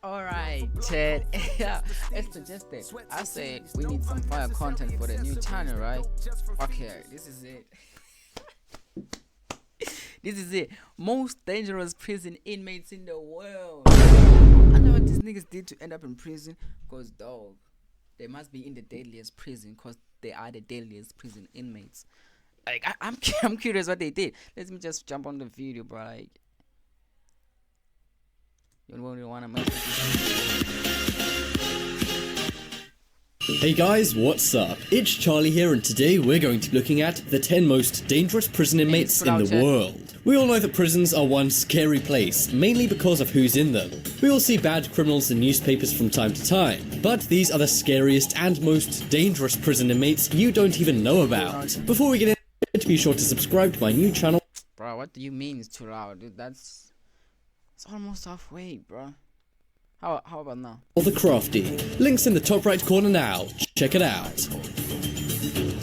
Alright, Ted. Yeah, it's suggested. I say we need some fire content for the new channel, right? Okay, this is it. This is it. Most dangerous prison inmates in the world. I know what these niggas did to end up in prison. Cause dog, they must be in the deadliest prison. Cause they are the deadliest prison inmates. Like I'm curious what they did. Let me just jump on the video, bro. Like, you don't wanna mess with this. Hey guys, what's up? It's Charlie here, and today we're going to be looking at the 10 most dangerous prison inmates in the world. We all know that prisons are one scary place, mainly because of who's in them. We all see bad criminals in newspapers from time to time, but these are the scariest and most dangerous prison inmates you don't even know about. Before we get into it, be sure to subscribe to my new channel. Bro, what do you mean it's too loud? Dude, it's almost halfway, bro. How about now? The Crafty. Links in the top right corner now. Check it out.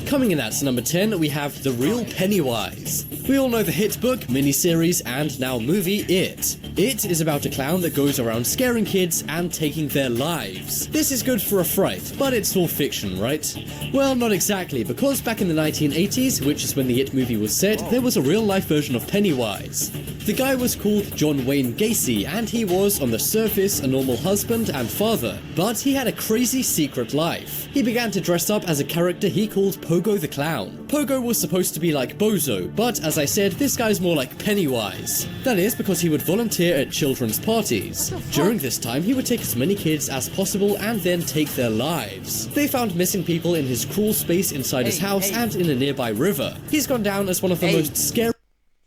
Coming in at number 10, we have The Real Pennywise. We all know the hit book, miniseries, and now movie It. It is about a clown that goes around scaring kids and taking their lives. This is good for a fright, but it's all fiction, right? Well, not exactly, because back in the 1980s, which is when the It movie was set, there was a real-life version of Pennywise. The guy was called John Wayne Gacy, and he was, on the surface, a normal husband and father, but he had a crazy secret life. He began to dress up as a character he called Pogo the Clown. Pogo was supposed to be like Bozo, but as I said, this guy's more like Pennywise. That is because he would volunteer at children's parties. During this time, he would take as many kids as possible and then take their lives. They found missing people in his crawl space inside his house and in a nearby river. He's gone down as one of the most scary.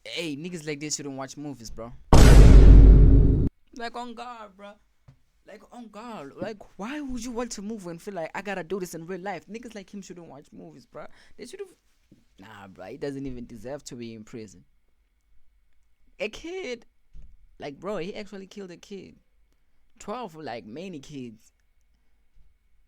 Hey, niggas like this shouldn't watch movies, bro. Like, on God, bro. Like, on God. Like, why would you watch a movie and feel like I gotta do this in real life? Niggas like him shouldn't watch movies, bro. They should've. Nah, bro. He doesn't even deserve to be in prison. A kid. Like, bro, he actually killed a kid. 12, like, many kids.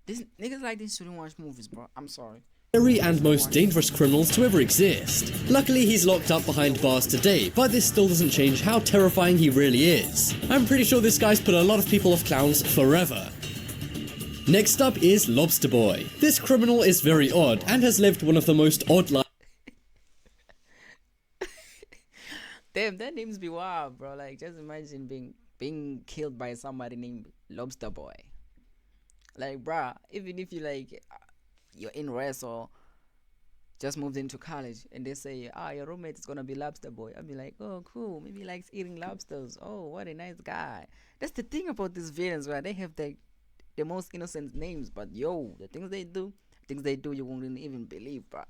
This niggas like this shouldn't watch movies, bro. I'm sorry. And most dangerous criminals to ever exist. Luckily, he's locked up behind bars today, but this still doesn't change how terrifying he really is. I'm pretty sure this guy's put a lot of people off clowns forever. Next up is Lobster Boy. This criminal is very odd and has lived one of the most odd lives. Damn, that name's be wild, bro. Like, just imagine being killed by somebody named Lobster Boy. Like, bruh, even if you like, you're in rest or just moved into college and they say, your roommate is gonna be Lobster Boy, I'll be like, oh, cool. Maybe he likes eating lobsters. Oh, what a nice guy. That's the thing about these villains, right? They have the most innocent names, but yo, the things they do, you won't even believe, bro.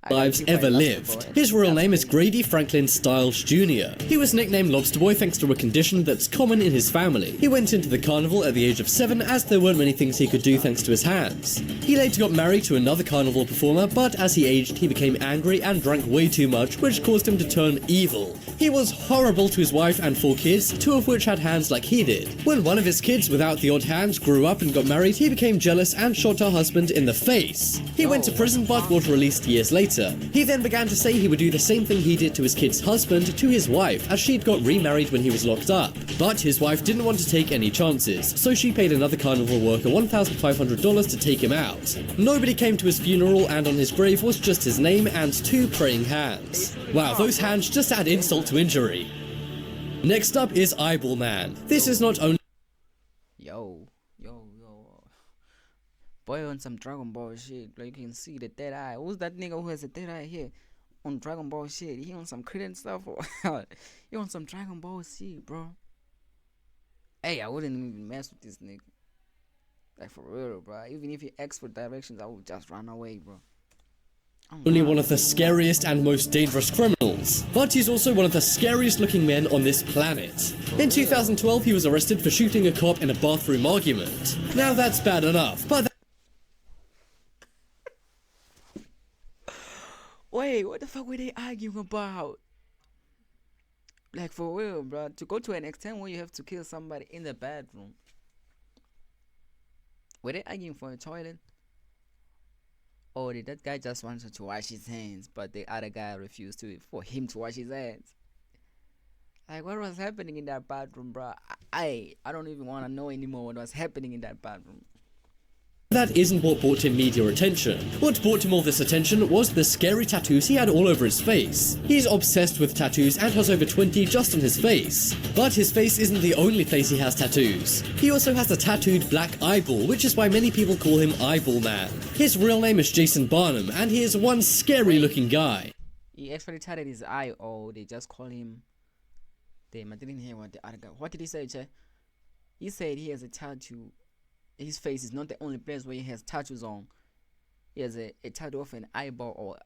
Lives ever lived. His real name is Grady Franklin Stiles Jr. He was nicknamed Lobster Boy thanks to a condition that's common in his family. He went into the carnival at the age of 7 as there weren't many things he could do thanks to his hands. He later got married to another carnival performer, but as he aged he became angry and drank way too much, which caused him to turn evil. He was horrible to his wife and 4 kids, 2 of which had hands like he did. When one of his kids without the odd hands grew up and got married, he became jealous and shot her husband in the face. He went to prison but was released years later. He then began to say he would do the same thing he did to his kid's husband to his wife, as she'd got remarried when he was locked up. But his wife didn't want to take any chances, so she paid another carnival worker $1,500 to take him out. Nobody came to his funeral, and on his grave was just his name and 2 praying hands. Wow, those hands just add insult to injury. Next up is Eyeball Man. This is not only Yo. Boy on some Dragon Ball shit. Like, you can see the third eye. Who's that nigga who has a third eye here? On Dragon Ball shit. He on some credit stuff or he on some Dragon Ball shit, bro. Hey, I wouldn't even mess with this nigga. Like, for real, bro. Even if he asks for directions, I would just run away, bro. only one of the scariest and most dangerous criminals, but he's also one of the scariest looking men on this planet. In 2012, he was arrested for shooting a cop in a bathroom argument. Now that's bad enough, but Wait, what the fuck were they arguing about? Like, for real, bro. To go to an extent where you have to kill somebody in the bathroom. Were they arguing for a toilet? Or did that guy just wanted to wash his hands, but the other guy refused for him to wash his hands? Like, what was happening in that bathroom, bro? I don't even want to know anymore what was happening in that bathroom. That isn't what brought him media attention. What brought him all this attention was the scary tattoos he had all over his face. He's obsessed with tattoos and has over 20 just on his face. But his face isn't the only place he has tattoos. He also has a tattooed black eyeball, which is why many people call him Eyeball Man. His real name is Jason Barnum, and he is one scary looking guy. He actually tatted his eye, or they just call him... Damn, I didn't hear what the other guy... What did he say, Che? He said he has a tattoo. His face is not the only place where he has tattoos on. He has a tattoo of an eyeball or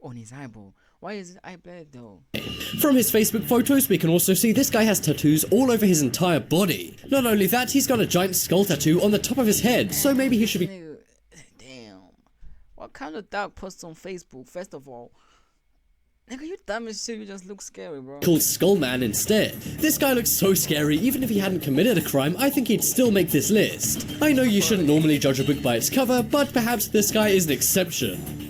on his eyeball. Why is his eye black though? From his Facebook photos, we can also see this guy has tattoos all over his entire body. Not only that, he's got a giant skull tattoo on the top of his head, so maybe he should be... Damn. What kind of dog posts on Facebook, first of all? Nigga, you dumb as shit, you just look scary, bro. Called Skullman instead. This guy looks so scary, even if he hadn't committed a crime, I think he'd still make this list. I know you shouldn't normally judge a book by its cover, but perhaps this guy is an exception.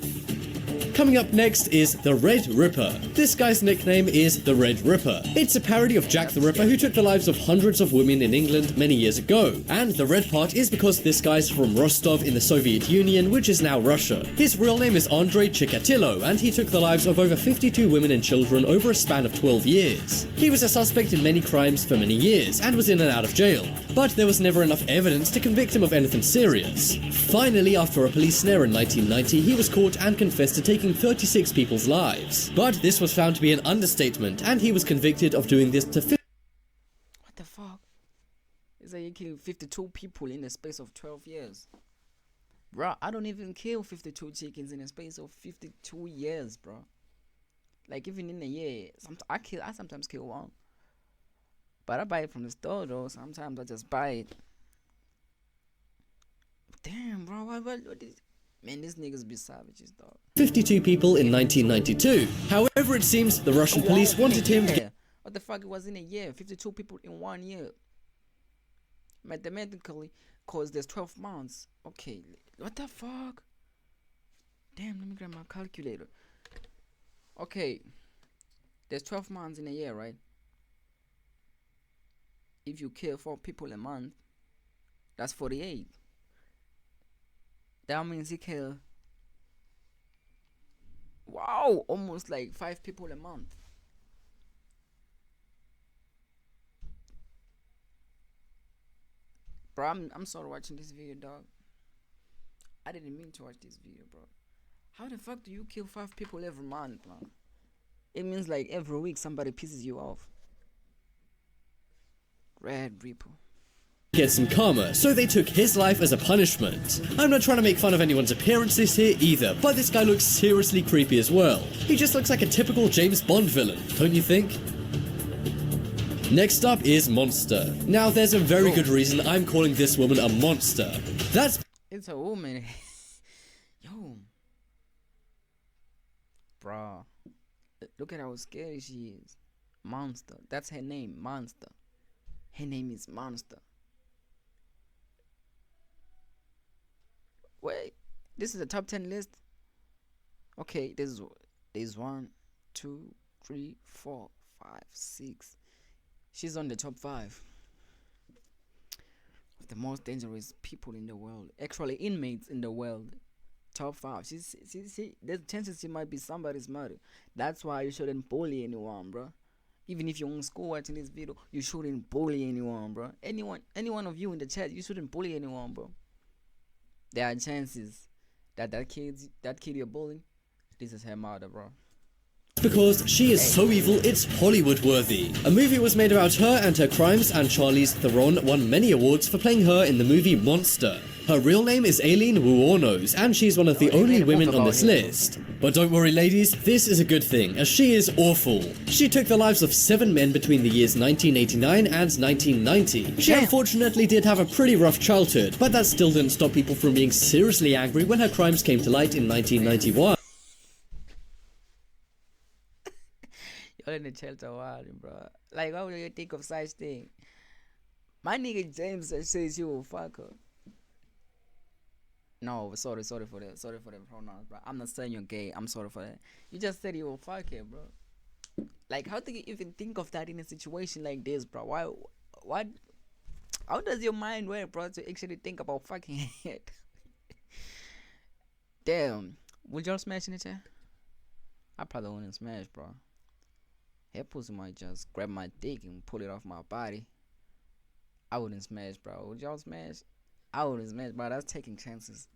Coming up next is the Red Ripper. This guy's nickname is the Red Ripper. It's a parody of Jack the Ripper, who took the lives of hundreds of women in England many years ago. And the red part is because this guy's from Rostov in the Soviet Union, which is now Russia. His real name is Andrei Chikatilo, and he took the lives of over 52 women and children over a span of 12 years. He was a suspect in many crimes for many years, and was in and out of jail. But there was never enough evidence to convict him of anything serious. Finally, after a police snare in 1990, he was caught and confessed to taking 36 people's lives. But this was found to be an understatement, and he was convicted of doing this to... What the fuck? Is that you killed 52 people in the space of 12 years? Bro, I don't even kill 52 chickens in the space of 52 years, bro. Like, even in a year, I sometimes kill one. But I buy it from the store, though. Sometimes I just buy it. Damn, bro, what is... Man, these niggas be savages, dog. 52 people in 1992. However, it seems the Russian police wanted him to get... What the fuck, it was in a year? 52 people in 1 year. Mathematically, cause there's 12 months. Okay, what the fuck? Damn, let me grab my calculator. Okay, there's 12 months in a year, right? If you kill 4 people a month, that's 48. That means he killed, wow, almost like 5 people a month. Bro, I'm sorry watching this video, dog. I didn't mean to watch this video, bro. How the fuck do you kill 5 people every month, man? It means like every week somebody pisses you off. Red Ripper. Get some karma, so they took his life as a punishment. I'm not trying to make fun of anyone's appearances here either, but this guy looks seriously creepy as well. He just looks like a typical James Bond villain, don't you think? Next up is Monster. Now there's a very good reason I'm calling this woman a monster. It's a woman. Yo. Bruh. Look at how scary she is. Monster. That's her name, Monster. Her name is Monster. Wait, this is a top 10 list. Okay, there's 1, 2, 3, 4, 5, 6. She's on the top 5 of the most dangerous people in the world. Actually, inmates in the world. Top 5. She's there's chances she might be somebody's mother. That's why you shouldn't bully anyone, bro. Even if you're in school watching this video, you shouldn't bully anyone, bro. Any one of you in the chat, you shouldn't bully anyone, bro. There are chances that kid you're bullying, this is her mother, bro. Because she is so evil, it's Hollywood worthy. A movie was made about her and her crimes, and Charlize Theron won many awards for playing her in the movie Monster. Her real name is Aileen Wuornos, and she's one of the only women on this list. But don't worry ladies, this is a good thing, as she is awful. She took the lives of 7 men between the years 1989 and 1990. She unfortunately did have a pretty rough childhood, but that still didn't stop people from being seriously angry when her crimes came to light in 1991. You're in the shelter wild, bro. Like, why would you think of such thing? My nigga James says you will fuck her. No, sorry for the pronouns, bro. I'm not saying you're gay. I'm sorry for that. You just said you will fuck her, bro. Like, how do you even think of that in a situation like this, bro? Why? What? How does your mind work, bro, to actually think about fucking it? Damn. Would y'all smash in it, yeah? I probably wouldn't smash, bro. That pussy might just grab my dick and pull it off my body. I wouldn't smash, bro. Would y'all smash? I wouldn't smash, bro. That's taking chances.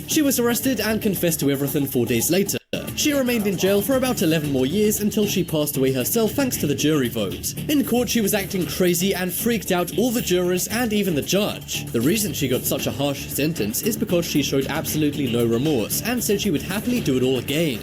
She was arrested and confessed to everything 4 days later. She remained in jail for about 11 more years until she passed away herself thanks to the jury vote. In court, she was acting crazy and freaked out all the jurors and even the judge. The reason she got such a harsh sentence is because she showed absolutely no remorse and said she would happily do it all again.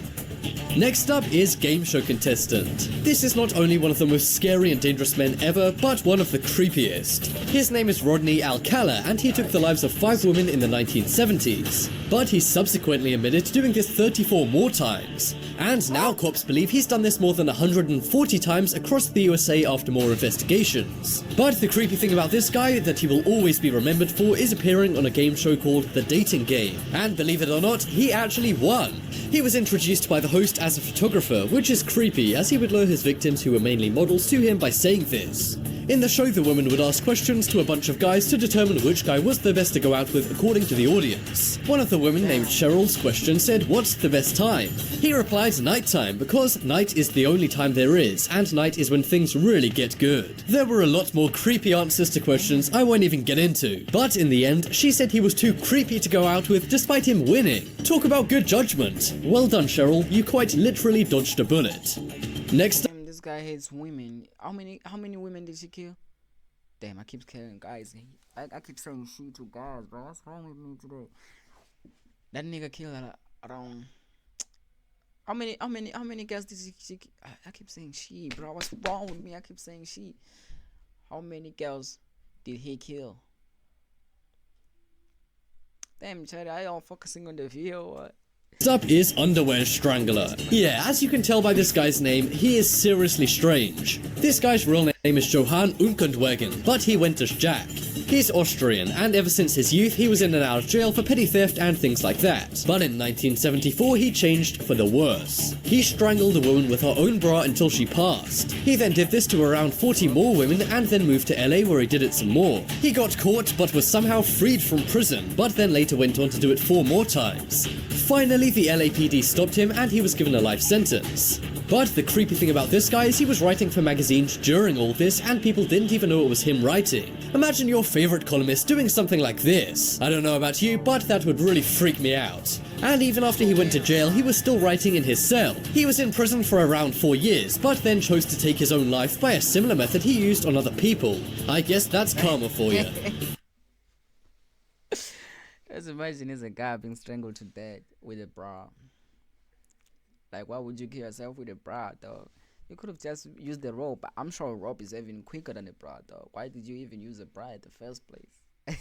Next up is Game Show Contestant. This is not only one of the most scary and dangerous men ever, but one of the creepiest. His name is Rodney Alcala, and he took the lives of 5 women in the 1970s. But he subsequently admitted to doing this 34 more times. And now cops believe he's done this more than 140 times across the USA after more investigations. But the creepy thing about this guy that he will always be remembered for is appearing on a game show called The Dating Game. And believe it or not, he actually won. He was introduced by the host as a photographer, which is creepy as he would lure his victims, who were mainly models, to him by saying this. In the show, the woman would ask questions to a bunch of guys to determine which guy was the best to go out with according to the audience. One of the women, named Cheryl's question, said, "What's the best time?" He replied, "Nighttime, because night is the only time there is, and night is when things really get good." There were a lot more creepy answers to questions I won't even get into, but in the end, she said he was too creepy to go out with despite him winning. Talk about good judgment. Well done, Cheryl, you quite literally dodged a bullet. Next Damn, this guy hates women. How many women did she kill? Damn, I keep killing guys. I keep saying she to guys, bro. What's wrong with me today? That nigga killed around. How many girls did she I keep saying she, bro. What's wrong with me? I keep saying she. How many girls did he kill? Damn, Chad, I all focusing on the video. What? Next up is Underwear Strangler. Yeah, as you can tell by this guy's name, he is seriously strange. This guy's real name is Johann Unkendwagen, but he went as Jack. He's Austrian, and ever since his youth he was in and out of jail for petty theft and things like that. But in 1974 he changed for the worse. He strangled a woman with her own bra until she passed. He then did this to around 40 more women and then moved to LA where he did it some more. He got caught but was somehow freed from prison, but then later went on to do it 4 more times. Finally, the LAPD stopped him and he was given a life sentence. But the creepy thing about this guy is he was writing for magazines during all this and people didn't even know it was him writing. Imagine your favorite columnist doing something like this. I don't know about you, but that would really freak me out. And even after he went to jail, he was still writing in his cell. He was in prison for around 4 years, but then chose to take his own life by a similar method he used on other people. I guess that's karma for you. Just imagine there's a guy being strangled to death with a bra. Like, why would you kill yourself with a bra, dog? You could have just used the rope. I'm sure a rope is even quicker than a bra, dog. Why did you even use a bra in the first place?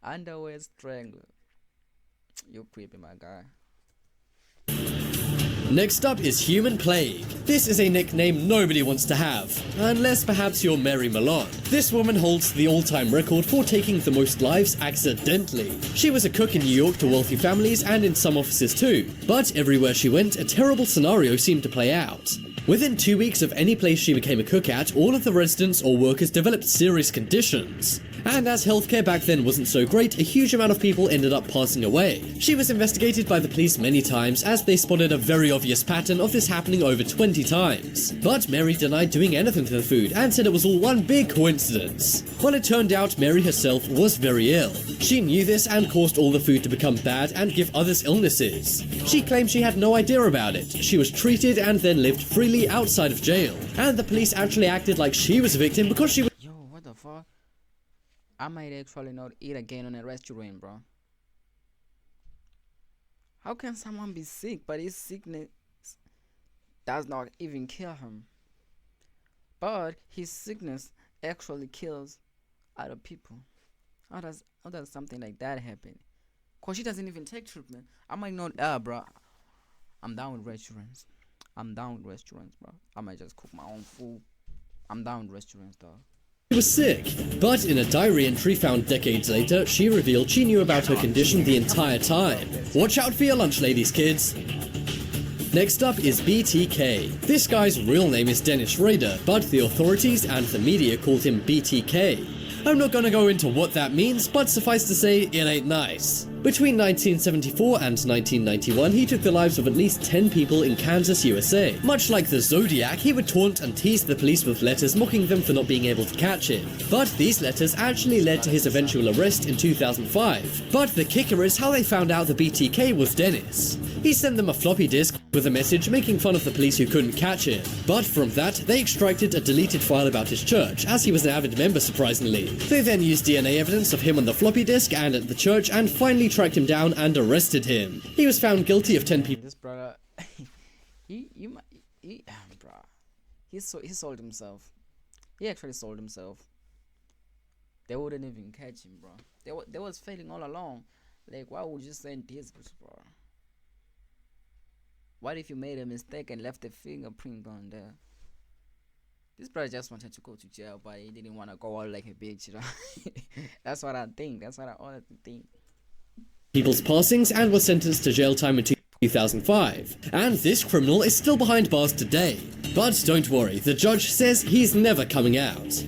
Underwear strangler. You're creepy, my guy. Next up is Human Plague. This is a nickname nobody wants to have, unless perhaps you're Mary Malone. This woman holds the all-time record for taking the most lives accidentally. She was a cook in New York to wealthy families and in some offices too, but everywhere she went, a terrible scenario seemed to play out. Within 2 weeks of any place she became a cook at, all of the residents or workers developed serious conditions. And as healthcare back then wasn't so great, a huge amount of people ended up passing away. She was investigated by the police many times as they spotted a very obvious pattern of this happening over 20 times. But Mary denied doing anything to the food and said it was all one big coincidence. Well, it turned out Mary herself was very ill. She knew this and caused all the food to become bad and give others illnesses. She claimed she had no idea about it. She was treated and then lived freely outside of jail. And the police actually acted like she was a victim because she was— Yo, what the fuck? I might actually not eat again on a restaurant, bro. How can someone be sick, but his sickness does not even kill him? But his sickness actually kills other people. How does something like that happen? Cause she doesn't even take treatment. I might not, bro. I'm down with restaurants. Bro. I might just cook my own food. I'm down with restaurants, dog. She was sick, but in a diary entry found decades later, she revealed she knew about her condition the entire time. Watch out for your lunch, ladies, kids. Next up is BTK. This guy's real name is Dennis Rader, but the authorities and the media called him BTK. I'm not gonna go into what that means, but suffice to say, it ain't nice. Between 1974 and 1991, he took the lives of at least 10 people in Kansas, USA. Much like the Zodiac, he would taunt and tease the police with letters mocking them for not being able to catch him. But these letters actually led to his eventual arrest in 2005. But the kicker is how they found out the BTK was Dennis. He sent them a floppy disk with a message making fun of the police who couldn't catch him. But from that, they extracted a deleted file about his church, as he was an avid member surprisingly. They then used DNA evidence of him on the floppy disk and at the church and finally tracked him down and arrested him. He was found guilty of 10 people. This brother, bro, he sold himself. He actually sold himself. They wouldn't even catch him, bro. They was failing all along. Like, why would you send this, bro? What if you made a mistake and left a fingerprint on there? This brother just wanted to go to jail, but he didn't want to go out like a bitch, you know? That's what I think. That's what I honestly think. People's passings and was sentenced to jail time in 2005. And this criminal is still behind bars today. But don't worry, the judge says he's never coming out.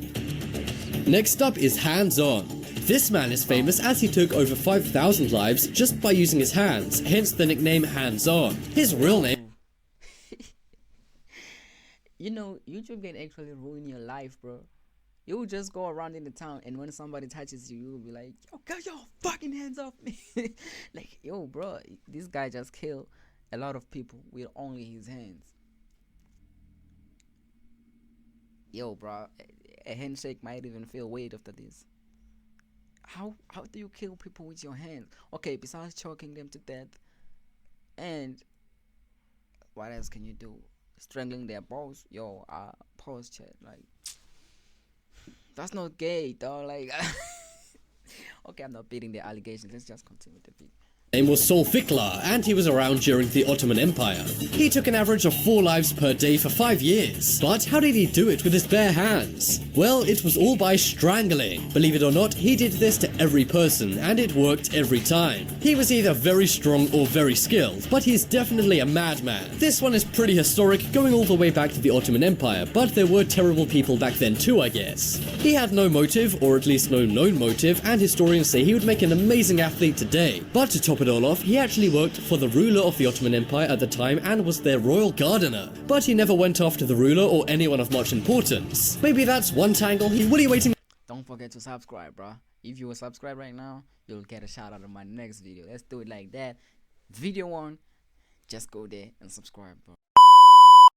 Next up is Handson. This man is famous as he took over 5,000 lives just by using his hands, hence the nickname Handson. His real name... You know, YouTube can actually ruin your life, bro. You will just go around in the town, and when somebody touches you, you will be like, yo, get your fucking hands off me. Like, yo, bro, this guy just killed a lot of people with only his hands. Yo, bro, a handshake might even feel weird after this. How do you kill people with your hands? Okay, besides choking them to death, and what else can you do? Strangling their balls? Yo, pause chat, like, that's not gay, dog. Like, okay, I'm not beating the allegations. Let's just continue the beat. Name was Saul Fiklar, and he was around during the Ottoman Empire. He took an average of 4 lives per day for 5 years. But how did he do it with his bare hands? Well, it was all by strangling. Believe it or not, he did this to every person, and it worked every time. He was either very strong or very skilled, but he's definitely a madman. This one is pretty historic, going all the way back to the Ottoman Empire, but there were terrible people back then too, I guess. He had no motive, or at least no known motive, and historians say he would make an amazing athlete today. But to top it all off, he actually worked for the ruler of the Ottoman Empire at the time and was their royal gardener. But he never went after the ruler or anyone of much importance. Maybe that's one tangle. What are you waiting? Don't forget to subscribe, bro. If you will subscribe right now, you'll get a shout out on my next video. Let's do it like that. Video 1, just go there and subscribe, bro.